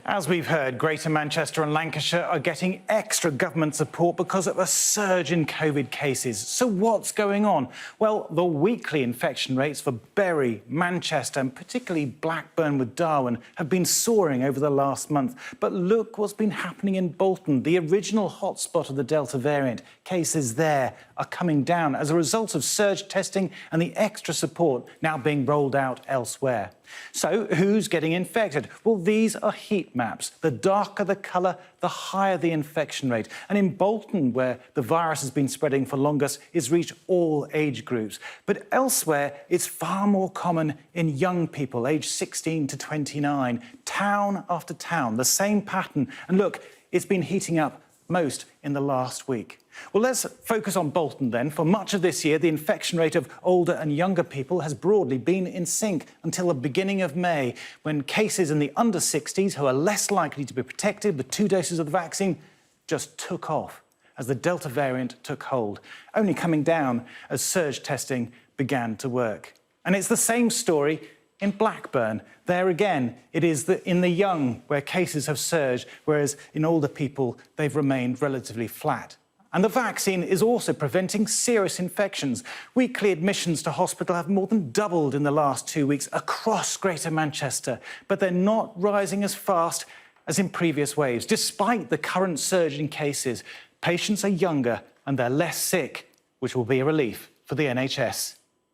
As we've heard, Greater Manchester and Lancashire are getting extra government support because of a surge in COVID cases. So what's going on? Well, the weekly infection rates for Bury, Manchester and particularly Blackburn with Darwen have been soaring over the last month. But look what's been happening in Bolton, the original hotspot of the Delta variant. Cases there are coming down as a result of surge testing and the extra support now being rolled out elsewhere. So who's getting infected? Well, these are heat maps. The darker the colour, the higher the infection rate. And in Bolton, where the virus has been spreading for longest, it's reached all age groups. But elsewhere, it's far more common in young people, aged 16 to 29. Town after town, the same pattern. And look, it's been heating up most in the last week. Well, let's focus on Bolton then. For much of this year, the infection rate of older and younger people has broadly been in sync until the beginning of May, when cases in the under 60s, who are less likely to be protected with 2 doses of the vaccine, just took off as the Delta variant took hold, only coming down as surge testing began to work. And it's the same story in Blackburn. There again, it is in the young where cases have surged, whereas in older people, they've remained relatively flat. And the vaccine is also preventing serious infections. Weekly admissions to hospital have more than doubled in the last 2 weeks across Greater Manchester, but they're not rising as fast as in previous waves. Despite the current surge in cases, patients are younger and they're less sick, which will be a relief for the NHS.